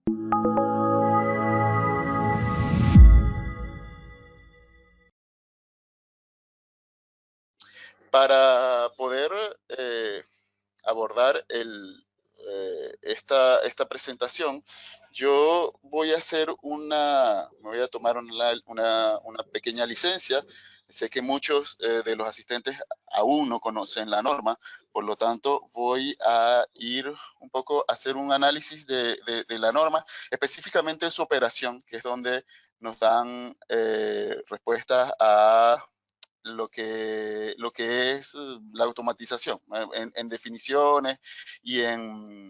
Para poder abordar esta presentación, yo voy a hacer me voy a tomar una pequeña licencia. Sé que muchos de los asistentes aún no conocen la norma, por lo tanto voy a ir un poco a hacer un análisis de la norma, específicamente en su operación, que es donde nos dan respuestas a lo que es la automatización, en definiciones y en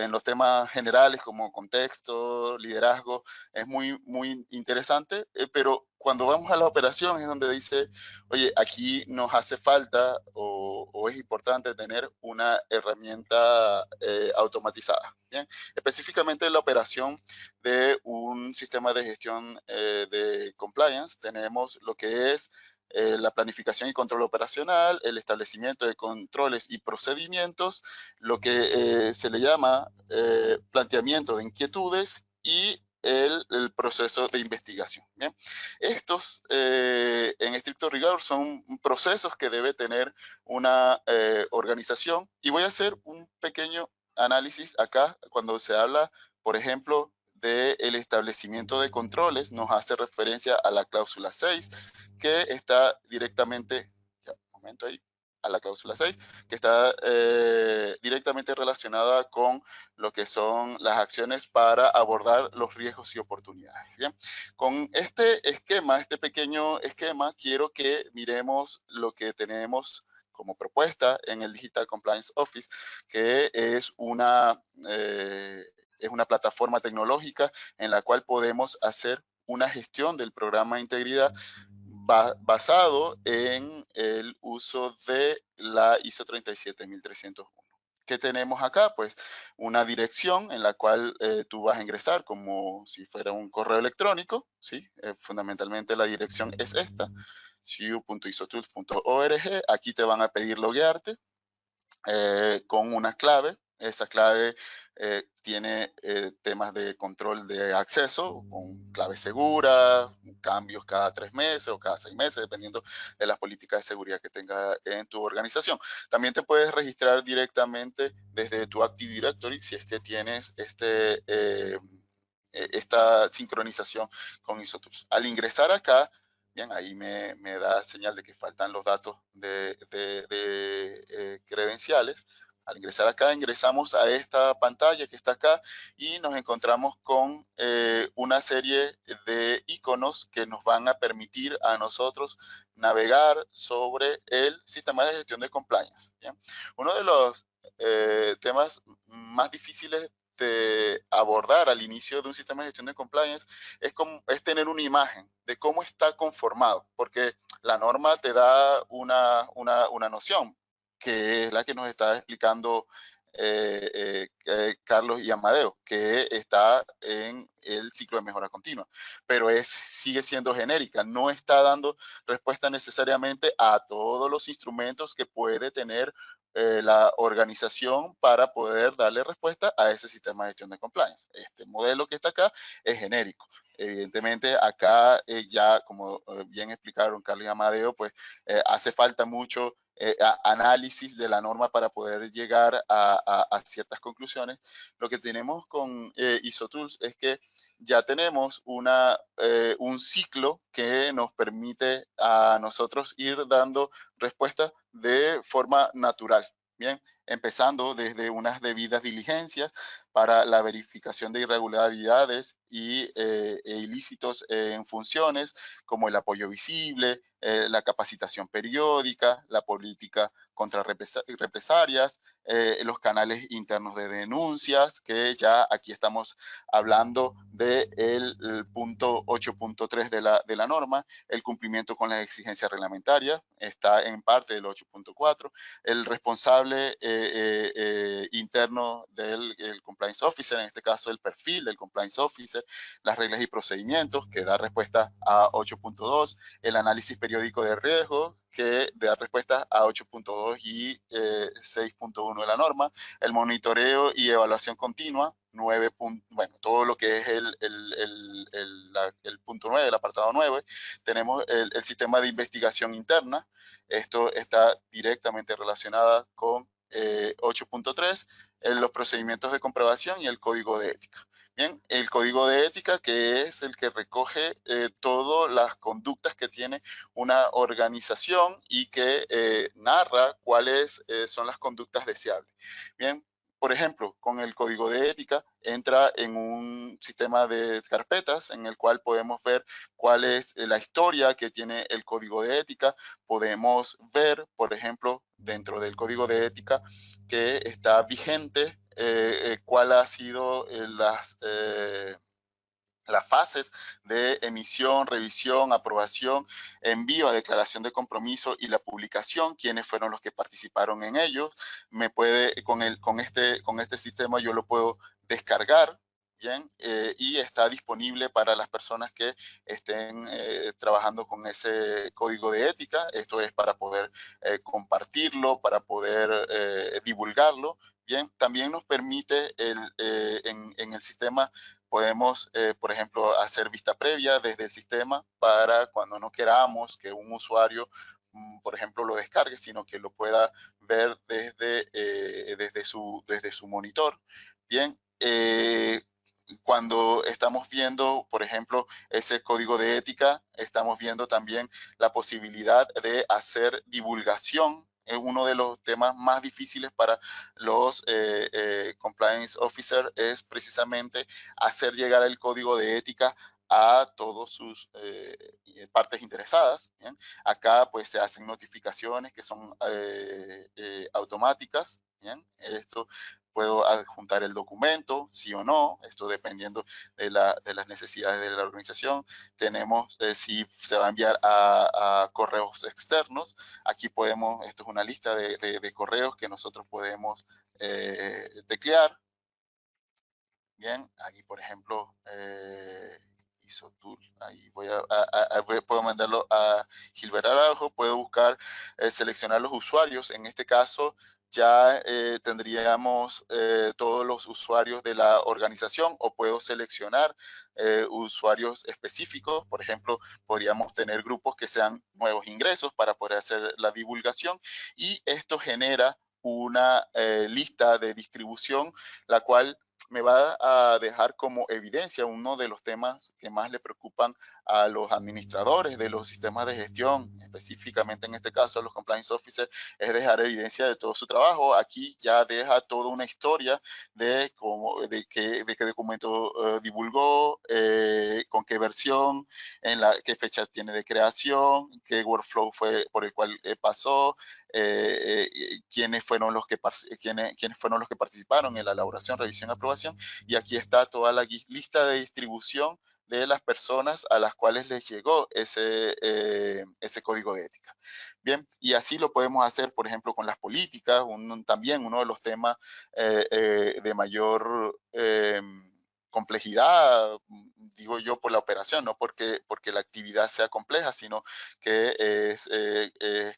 los temas generales como contexto, liderazgo, es muy interesante, pero cuando vamos a la operación es donde dice, oye, aquí nos hace falta o es importante tener una herramienta automatizada. Bien, específicamente en la operación de un sistema de gestión de compliance, tenemos lo que es la planificación y control operacional, el establecimiento de controles y procedimientos, lo que se le llama planteamiento de inquietudes y el proceso de investigación. ¿Bien? Estos, en estricto rigor, son procesos que debe tener una organización y voy a hacer un pequeño análisis acá cuando se habla, por ejemplo, del establecimiento de controles, nos hace referencia a la cláusula 6 que está directamente, ya, un momento ahí, a la cláusula 6 que está directamente relacionada con lo que son las acciones para abordar los riesgos y oportunidades. Bien, con este pequeño esquema, quiero que miremos lo que tenemos como propuesta en el Digital Compliance Office, que es una plataforma tecnológica en la cual podemos hacer una gestión del programa de integridad basado en el uso de la ISO 37301. ¿Qué tenemos acá? Pues una dirección en la cual tú vas a ingresar como si fuera un correo electrónico, ¿sí? Fundamentalmente la dirección es esta, cu.isotools.org. Aquí te van a pedir loguearte con una clave. Esa clave tiene temas de control de acceso, con clave segura, cambios cada 3 meses o cada 6 meses, dependiendo de las políticas de seguridad que tenga en tu organización. También te puedes registrar directamente desde tu Active Directory si es que tienes esta sincronización con ISOTools. Al ingresar acá, bien, ahí me da señal de que faltan los datos de credenciales. Al ingresar acá, ingresamos a esta pantalla que está acá y nos encontramos con una serie de iconos que nos van a permitir a nosotros navegar sobre el sistema de gestión de compliance. ¿Bien? Uno de los temas más difíciles de abordar al inicio de un sistema de gestión de compliance es tener una imagen de cómo está conformado, porque la norma te da una noción, que es la que nos está explicando Carlos y Amadeo, que está en el ciclo de mejora continua, pero sigue siendo genérica, no está dando respuesta necesariamente a todos los instrumentos que puede tener la organización para poder darle respuesta a ese sistema de gestión de compliance. Este modelo que está acá es genérico. Evidentemente, acá ya, como bien explicaron Carlos y Amadeo, pues hace falta mucho análisis de la norma para poder llegar a ciertas conclusiones. Lo que tenemos con ISOTools es que ya tenemos un ciclo que nos permite a nosotros ir dando respuestas de forma natural. Bien, empezando desde unas debidas diligencias para la verificación de irregularidades e ilícitos en funciones, como el apoyo visible, la capacitación periódica, la política contra represalias, los canales internos de denuncias, que ya aquí estamos hablando del punto 8.3 de la norma, el cumplimiento con las exigencias reglamentarias, está en parte del 8.4, el responsable interno del compliance officer, en este caso el perfil del compliance officer, las reglas y procedimientos, que da respuesta a 8.2, el análisis periódico de riesgo, que da respuesta a 8.2 y 6.1 de la norma, el monitoreo y evaluación continua, 9. Bueno, lo que es el punto 9, el apartado 9. Tenemos el sistema de investigación interna. Esto está directamente relacionada con 8.3, los procedimientos de comprobación y el código de ética. Bien, el código de ética, que es el que recoge todas las conductas que tiene una organización y que narra cuáles son las conductas deseables. Bien, por ejemplo, con el código de ética entra en un sistema de carpetas en el cual podemos ver cuál es la historia que tiene el código de ética. Podemos ver, por ejemplo, dentro del código de ética que está vigente, cuál ha sido las fases de emisión, revisión, aprobación, envío a declaración de compromiso y la publicación, quiénes fueron los que participaron en ellos. Con este sistema yo lo puedo descargar, bien, y está disponible para las personas que estén trabajando con ese código de ética. Esto es para poder compartirlo, para poder divulgarlo. Bien, también nos permite en el sistema podemos, por ejemplo, hacer vista previa desde el sistema para cuando no queramos que un usuario, por ejemplo, lo descargue, sino que lo pueda ver desde su monitor. Bien, cuando estamos viendo, por ejemplo, ese código de ética, estamos viendo también la posibilidad de hacer divulgación. Es uno de los temas más difíciles para los compliance officers, es precisamente hacer llegar el código de ética a todas sus partes interesadas. ¿Bien? Acá pues se hacen notificaciones que son automáticas. ¿Bien? Esto puedo adjuntar el documento, sí o no, esto dependiendo de las necesidades de la organización. Tenemos si se va a enviar a correos externos. Aquí podemos, esto es una lista de correos que nosotros podemos teclear. Bien, ahí por ejemplo, ISOTool, ahí puedo mandarlo a Gilbert Araujo, puedo buscar, seleccionar los usuarios. En este caso ya tendríamos todos los usuarios de la organización, o puedo seleccionar usuarios específicos. Por ejemplo, podríamos tener grupos que sean nuevos ingresos para poder hacer la divulgación, y esto genera una lista de distribución, la cual me va a dejar como evidencia uno de los temas que más le preocupan a los administradores de los sistemas de gestión, específicamente en este caso a los compliance officers, es dejar evidencia de todo su trabajo. Aquí ya deja toda una historia de qué documento divulgó, con qué versión, qué fecha tiene de creación, qué workflow fue por el cual pasó, quiénes fueron los que participaron en la elaboración, revisión, aprobación. Y aquí está toda la lista de distribución de las personas a las cuales les llegó ese código de ética. Bien, y así lo podemos hacer, por ejemplo, con las políticas, también uno de los temas de mayor complejidad, digo yo, por la operación, no porque la actividad sea compleja, sino que es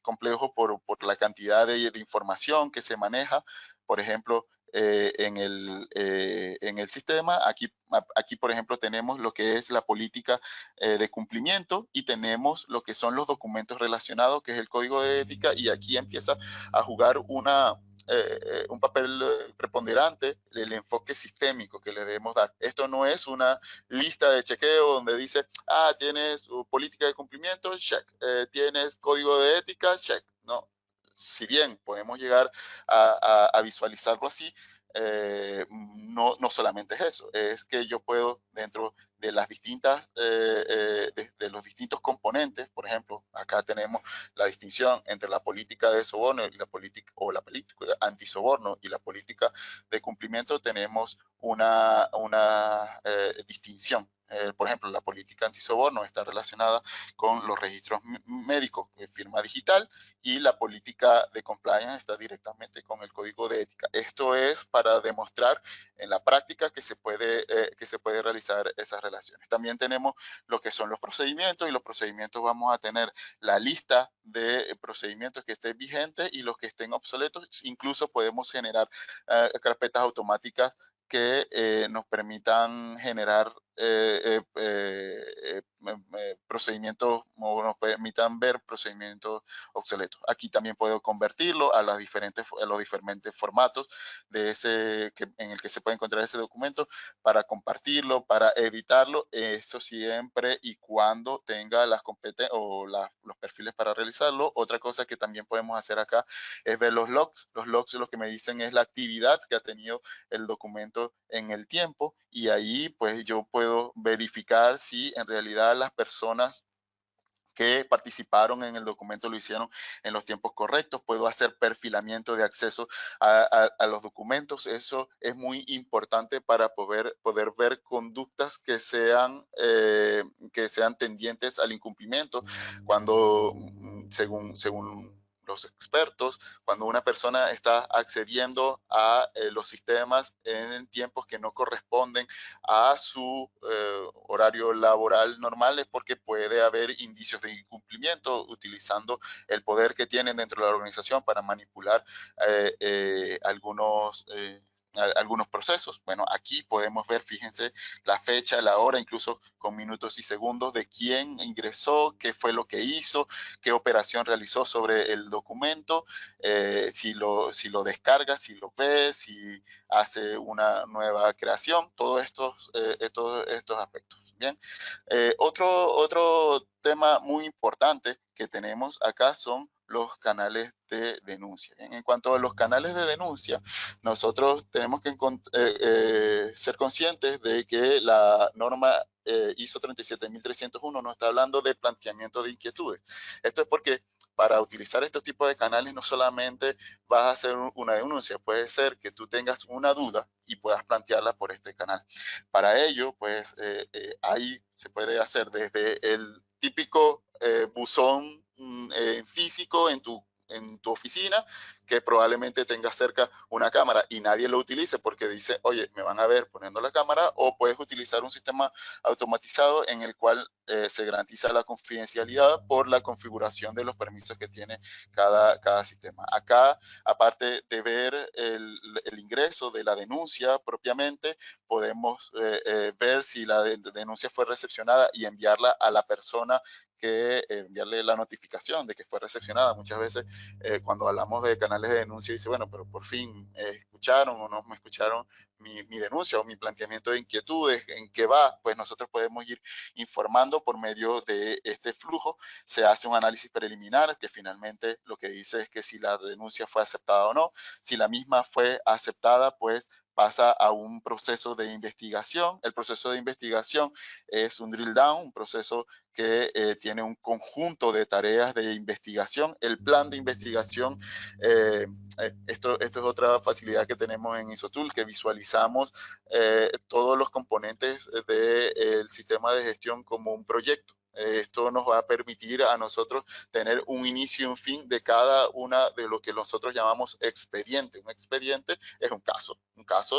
complejo por la cantidad de información que se maneja. Por ejemplo, en el sistema, aquí, por ejemplo, tenemos lo que es la política de cumplimiento, y tenemos lo que son los documentos relacionados, que es el código de ética, y aquí empieza a jugar un papel preponderante el enfoque sistémico que le debemos dar. Esto no es una lista de chequeo donde dice, tienes política de cumplimiento, check, tienes código de ética, check. No, si bien podemos llegar a visualizarlo así, no solamente es eso, es que yo puedo, dentro de las distintas, de los distintos componentes, por ejemplo, acá tenemos la distinción entre la política de soborno y la política antisoborno y la política de cumplimiento. Tenemos una distinción. Por ejemplo, la política antisoborno está relacionada con los registros médicos, firma digital, y la política de compliance está directamente con el código de ética. Esto es para demostrar en la práctica que se puede realizar esas relaciones. También tenemos lo que son los procedimientos, y los procedimientos vamos a tener la lista de procedimientos que estén vigentes y los que estén obsoletos. Incluso podemos generar carpetas automáticas que nos permitan generar procedimientos o nos permitan ver procedimientos obsoletos. Aquí también puedo convertirlo a los diferentes formatos de en el que se puede encontrar ese documento para compartirlo, para editarlo, eso siempre y cuando tenga las competencias o los perfiles para realizarlo. Otra cosa que también podemos hacer acá es ver los logs. Los logs lo que me dicen es la actividad que ha tenido el documento en el tiempo, y ahí pues yo puedo verificar si en realidad las personas que participaron en el documento lo hicieron en los tiempos correctos. Puedo hacer perfilamiento de acceso a los documentos. Eso es muy importante para poder ver conductas que sean tendientes al incumplimiento. Cuando, según los expertos, cuando una persona está accediendo a los sistemas en tiempos que no corresponden a su horario laboral normal, es porque puede haber indicios de incumplimiento utilizando el poder que tienen dentro de la organización para manipular algunos procesos. Bueno, aquí podemos ver, fíjense, la fecha, la hora, incluso con minutos y segundos de quién ingresó, qué fue lo que hizo, qué operación realizó sobre el documento, si lo descarga, si lo ve, si hace una nueva creación, todos estos aspectos. Bien, otro tema muy importante que tenemos acá son los canales de denuncia. Bien, en cuanto a los canales de denuncia, nosotros tenemos que ser conscientes de que la norma ISO 37301 nos está hablando de planteamiento de inquietudes. Esto es porque para utilizar estos tipos de canales no solamente vas a hacer una denuncia, puede ser que tú tengas una duda y puedas plantearla por este canal. Para ello, pues ahí se puede hacer desde el típico buzón físico en tu oficina, que probablemente tenga cerca una cámara y nadie lo utilice porque dice, oye, me van a ver poniendo la cámara, o puedes utilizar un sistema automatizado en el cual se garantiza la confidencialidad por la configuración de los permisos que tiene cada sistema. Acá, aparte de ver el ingreso de la denuncia propiamente, podemos ver si la denuncia fue recepcionada y enviarla a la persona enviarle la notificación de que fue recepcionada. Muchas veces cuando hablamos de canales de denuncia dice, bueno, pero por fin escucharon o no me escucharon mi denuncia o mi planteamiento de inquietudes, en qué va. Pues nosotros podemos ir informando por medio de este flujo. Se hace un análisis preliminar que finalmente lo que dice es que si la denuncia fue aceptada o no. Si la misma fue aceptada, pues pasa a un proceso de investigación. El proceso de investigación es un drill down, un proceso que tiene un conjunto de tareas de investigación. El plan de investigación, esto es otra facilidad que tenemos en ISOTOOL, que visualizamos todos los componentes del sistema de gestión como un proyecto. Esto nos va a permitir a nosotros tener un inicio y un fin de cada una de lo que nosotros llamamos expediente. Un expediente es un caso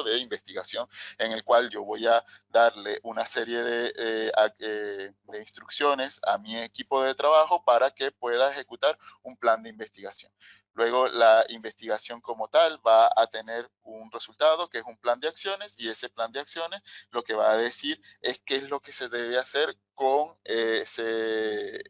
de investigación en el cual yo voy a darle una serie de instrucciones a mi equipo de trabajo para que pueda ejecutar un plan de investigación. Luego la investigación como tal va a tener un resultado que es un plan de acciones, y ese plan de acciones lo que va a decir es qué es lo que se debe hacer con ese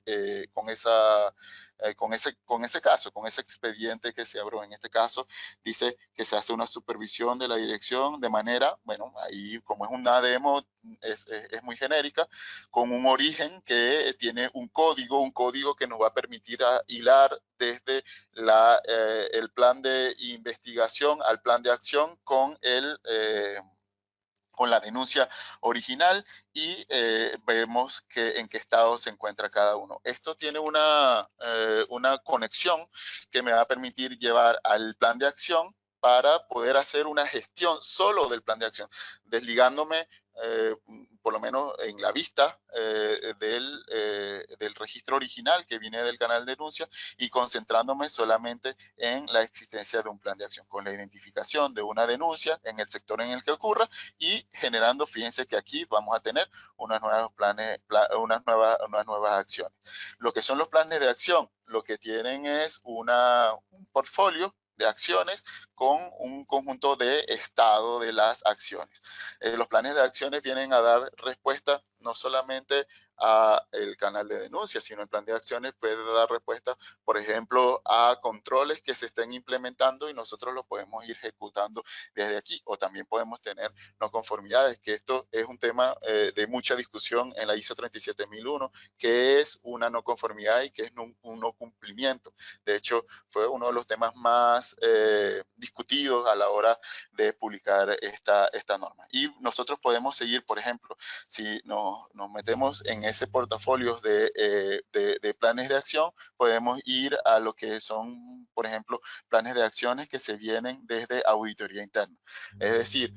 caso, con ese expediente que se abrió. En este caso dice que se hace una supervisión de la dirección de manera, bueno, ahí como es una demo, es muy genérica, con un origen que tiene un código que nos va a permitir hilar desde el plan de investigación al plan de acción con la denuncia original, y vemos en qué estado se encuentra cada uno. Esto tiene una conexión que me va a permitir llevar al plan de acción para poder hacer una gestión solo del plan de acción, desligándome por lo menos en la vista del registro original que viene del canal de denuncia, y concentrándome solamente en la existencia de un plan de acción, con la identificación de una denuncia en el sector en el que ocurra, y generando, fíjense que aquí vamos a tener unas nuevas acciones. Lo que son los planes de acción, lo que tienen es un portfolio de acciones con un conjunto de estado de las acciones. Los planes de acciones vienen a dar respuesta no solamente a el canal de denuncia, sino el plan de acciones puede dar respuesta, por ejemplo, a controles que se estén implementando y nosotros lo podemos ir ejecutando desde aquí, o también podemos tener no conformidades, que esto es un tema de mucha discusión en la ISO 37001, que es una no conformidad y que es un no cumplimiento. De hecho, fue uno de los temas más discutidos a la hora de publicar esta norma. Y nosotros podemos seguir, por ejemplo, si nos metemos en ese portafolio de planes de acción, podemos ir a lo que son, por ejemplo, planes de acciones que se vienen desde auditoría interna. Es decir,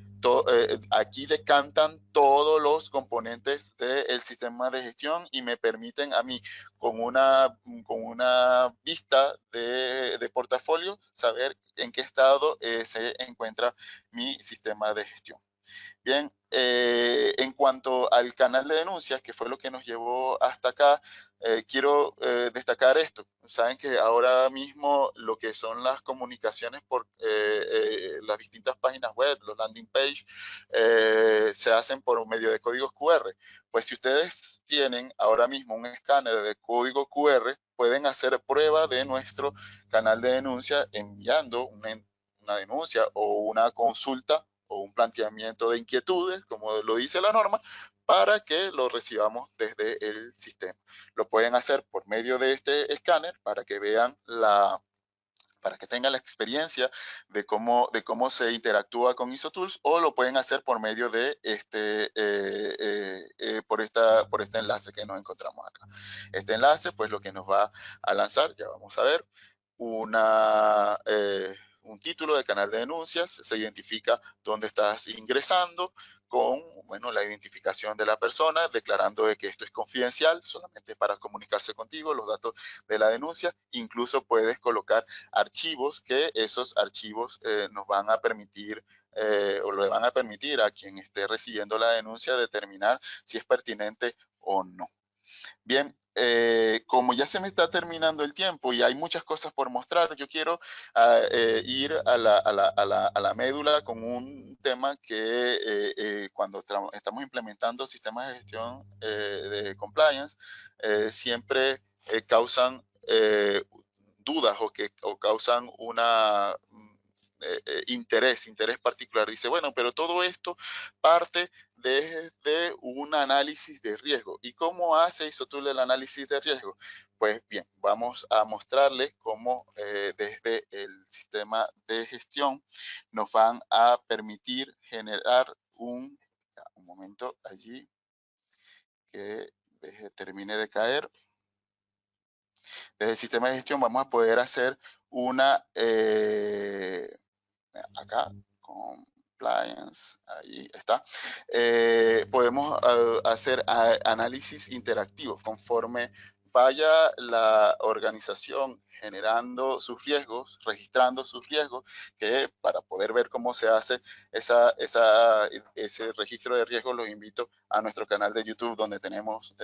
aquí decantan todos los componentes del sistema de gestión y me permiten a mí, con una vista de portafolio, saber en qué estado se encuentra mi sistema de gestión. Bien, en cuanto al canal de denuncias, que fue lo que nos llevó hasta acá, quiero destacar esto. Saben que ahora mismo lo que son las comunicaciones por las distintas páginas web, los landing page, se hacen por medio de códigos QR. Pues si ustedes tienen ahora mismo un escáner de código QR, pueden hacer prueba de nuestro canal de denuncia enviando una denuncia o una consulta o un planteamiento de inquietudes, como lo dice la norma, para que lo recibamos desde el sistema. Lo pueden hacer por medio de este escáner para que vean para que tengan la experiencia de cómo se interactúa con ISOTools, o lo pueden hacer por medio de por este enlace que nos encontramos acá. Este enlace, pues lo que nos va a lanzar, ya vamos a ver, un título de canal de denuncias, se identifica dónde estás ingresando, con bueno, la identificación de la persona, declarando de que esto es confidencial, solamente para comunicarse contigo, los datos de la denuncia. Incluso puedes colocar archivos, que esos archivos nos van a permitir o le van a permitir a quien esté recibiendo la denuncia determinar si es pertinente o no. Bien, como ya se me está terminando el tiempo y hay muchas cosas por mostrar, yo quiero ir a la médula con un tema que cuando estamos implementando sistemas de gestión de compliance, siempre causan dudas o causan una interés particular. Dice, bueno, pero todo esto parte desde un análisis de riesgo. ¿Y cómo hace ISOTOOL el análisis de riesgo? Pues bien, vamos a mostrarles cómo desde el sistema de gestión nos van a permitir generar un momento allí que termine de caer. Desde el sistema de gestión vamos a poder hacer una, acá, compliance, ahí está. Podemos hacer análisis interactivos conforme vaya la organización generando sus riesgos, registrando sus riesgos, que para poder ver cómo se hace ese registro de riesgos, los invito a nuestro canal de YouTube, donde tenemos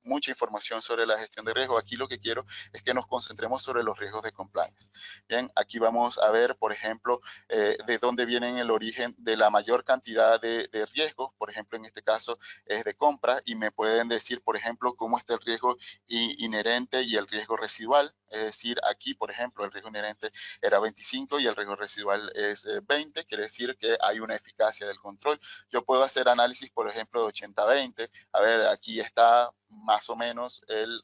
mucha información sobre la gestión de riesgos. Aquí lo que quiero es que nos concentremos sobre los riesgos de compliance. Bien, aquí vamos a ver, por ejemplo, de dónde vienen el origen de la mayor cantidad de riesgos. Por ejemplo, en este caso es de compra, y me pueden decir, por ejemplo, cómo está el riesgo inherente y el riesgo residual. Es decir, aquí, por ejemplo, el riesgo inherente era 25 y el riesgo residual es 20, quiere decir que hay una eficacia del control. Yo puedo hacer análisis, por ejemplo, de 80-20. A ver, aquí está más o menos el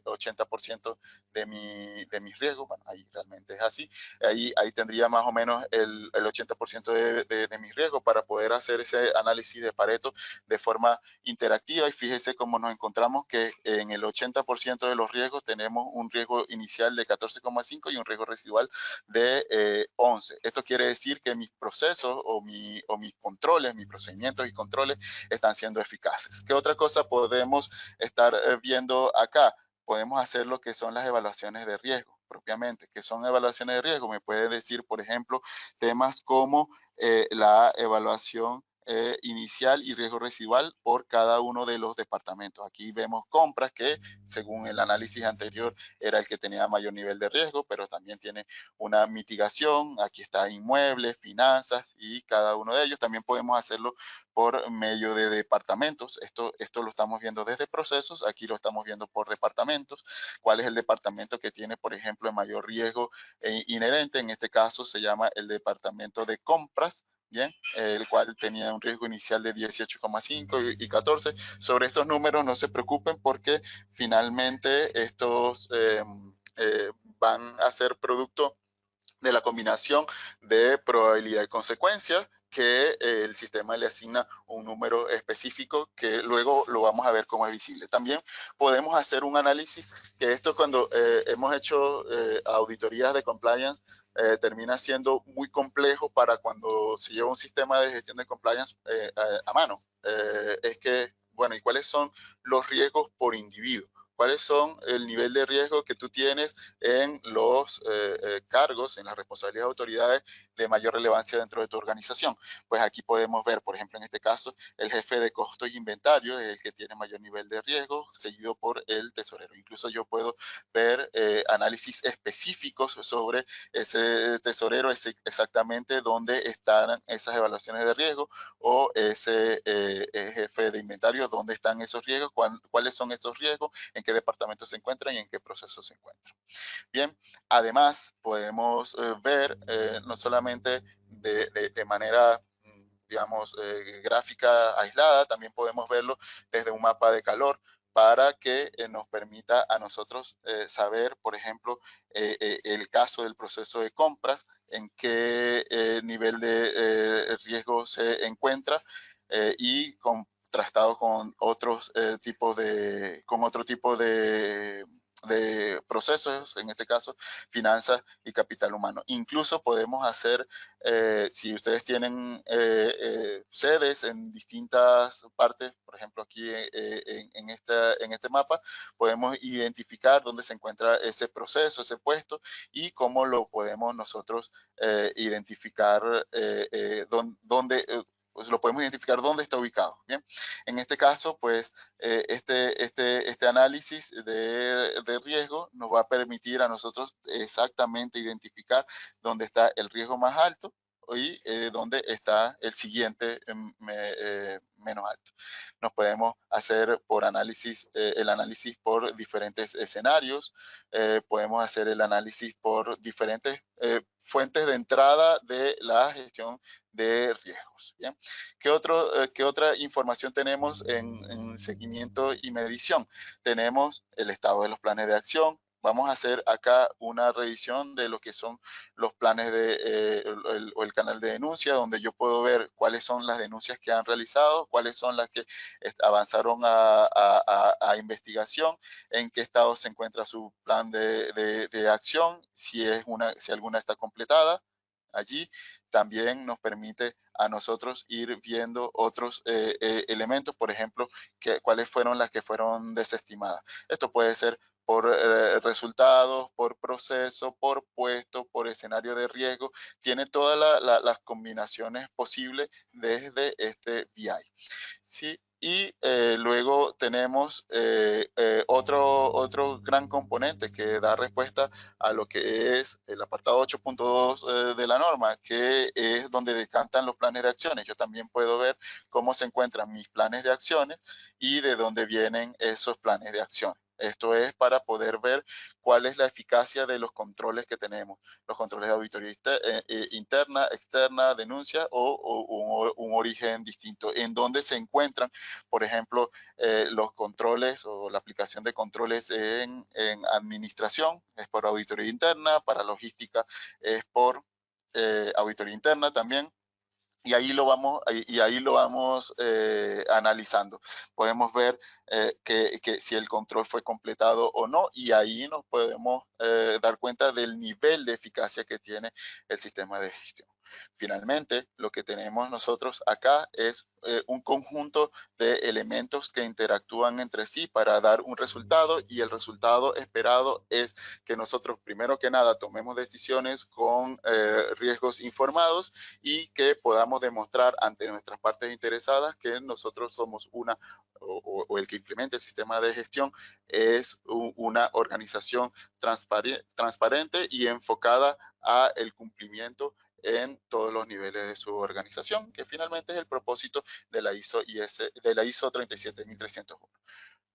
80% de mis riesgos. Bueno, ahí realmente es así. Ahí tendría más o menos el 80% de mis riesgos para poder hacer ese análisis de Pareto de forma interactiva. Y fíjese cómo nos encontramos que en el 80% de los riesgos tenemos un riesgo inicial de 14,5 y un riesgo residual de 11. Esto quiere decir que mis procesos o mis controles, mis procedimientos y controles están siendo eficaces. ¿Qué otra cosa podemos estar viendo acá? Podemos hacer lo que son las evaluaciones de riesgo propiamente. ¿Qué son evaluaciones de riesgo? Me puede decir, por ejemplo, temas como la evaluación inicial y riesgo residual por cada uno de los departamentos. Aquí vemos compras que, según el análisis anterior, era el que tenía mayor nivel de riesgo, pero también tiene una mitigación. Aquí está inmuebles, finanzas y cada uno de ellos. También podemos hacerlo por medio de departamentos. Esto lo estamos viendo desde procesos. Aquí lo estamos viendo por departamentos. ¿Cuál es el departamento que tiene, por ejemplo, el mayor riesgo inherente? En este caso se llama el departamento de compras. Bien, el cual tenía un riesgo inicial de 18,5 y 14. Sobre estos números no se preocupen porque finalmente estos van a ser producto de la combinación de probabilidad y consecuencia que el sistema le asigna un número específico que luego lo vamos a ver cómo es visible. También podemos hacer un análisis, que esto cuando hemos hecho auditorías de compliance termina siendo muy complejo para cuando se lleva un sistema de gestión de compliance a mano. Es que, bueno, ¿y cuáles son los riesgos por individuo? ¿Cuáles son el nivel de riesgo que tú tienes en los cargos, en las responsabilidades de autoridades de mayor relevancia dentro de tu organización? Pues aquí podemos ver, por ejemplo, en este caso, el jefe de costos y inventario es el que tiene mayor nivel de riesgo, seguido por el tesorero. Incluso yo puedo ver análisis específicos sobre ese tesorero, exactamente dónde están esas evaluaciones de riesgo, o ese jefe de inventario, dónde están esos riesgos, cuáles son esos riesgos, en qué departamento se encuentran y en qué proceso se encuentran. Bien, además podemos ver no solamente de manera, digamos, gráfica aislada, también podemos verlo desde un mapa de calor para que nos permita a nosotros saber, por ejemplo, el caso del proceso de compras, en qué nivel de riesgo se encuentra y contrastado con otros tipos con otro tipo de procesos, en este caso, finanzas y capital humano. Incluso podemos hacer, si ustedes tienen sedes en distintas partes, por ejemplo, aquí en este mapa, podemos identificar dónde se encuentra ese proceso, ese puesto, y cómo lo podemos nosotros identificar dónde pues lo podemos identificar dónde está ubicado. Bien, en este caso, pues este análisis de riesgo nos va a permitir a nosotros exactamente identificar dónde está el riesgo más alto y dónde está el siguiente menos alto. Nos podemos hacer por análisis, el análisis por diferentes escenarios, podemos hacer el análisis por diferentes fuentes de entrada de la gestión de riesgos. ¿Bien? ¿Qué otra información tenemos en seguimiento y medición? Tenemos el estado de los planes de acción. Vamos a hacer acá una revisión de lo que son los planes o el canal de denuncia, donde yo puedo ver cuáles son las denuncias que han realizado, cuáles son las que avanzaron a investigación, en qué estado se encuentra su plan de acción, si alguna está completada. Allí también nos permite a nosotros ir viendo otros elementos, por ejemplo, cuáles fueron las que fueron desestimadas. Esto puede ser por resultados, por proceso, por puesto, por escenario de riesgo. Tiene todas las combinaciones posibles desde este BI. ¿Sí? Y luego tenemos otro gran componente que da respuesta a lo que es el apartado 8.2 de la norma, que es donde decantan los planes de acciones. Yo también puedo ver cómo se encuentran mis planes de acciones y de dónde vienen esos planes de acciones. Esto es para poder ver cuál es la eficacia de los controles que tenemos, los controles de auditoría interna, externa, denuncia o un origen distinto, en dónde se encuentran, por ejemplo, los controles o la aplicación de controles en administración, es por auditoría interna, para logística es por auditoría interna también. Y ahí lo vamos analizando. Podemos ver que si el control fue completado o no, y ahí nos podemos dar cuenta del nivel de eficacia que tiene el sistema de gestión. Finalmente, lo que tenemos nosotros acá es un conjunto de elementos que interactúan entre sí para dar un resultado, y el resultado esperado es que nosotros, primero que nada, tomemos decisiones con riesgos informados y que podamos demostrar ante nuestras partes interesadas que nosotros somos o el que implemente el sistema de gestión es una organización transparente y enfocada a el cumplimiento en todos los niveles de su organización, que finalmente es el propósito de la ISO 37301.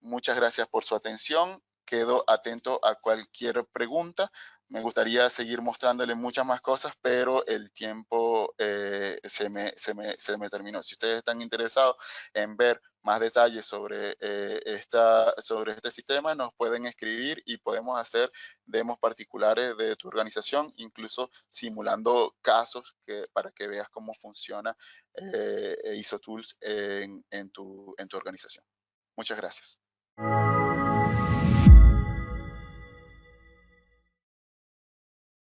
Muchas gracias por su atención. Quedo atento a cualquier pregunta. Me gustaría seguir mostrándole muchas más cosas, pero el tiempo se me terminó. Si ustedes están interesados en ver más detalles sobre este sistema, nos pueden escribir y podemos hacer demos particulares de tu organización, incluso simulando casos para que veas cómo funciona ISO Tools en tu organización. Muchas gracias.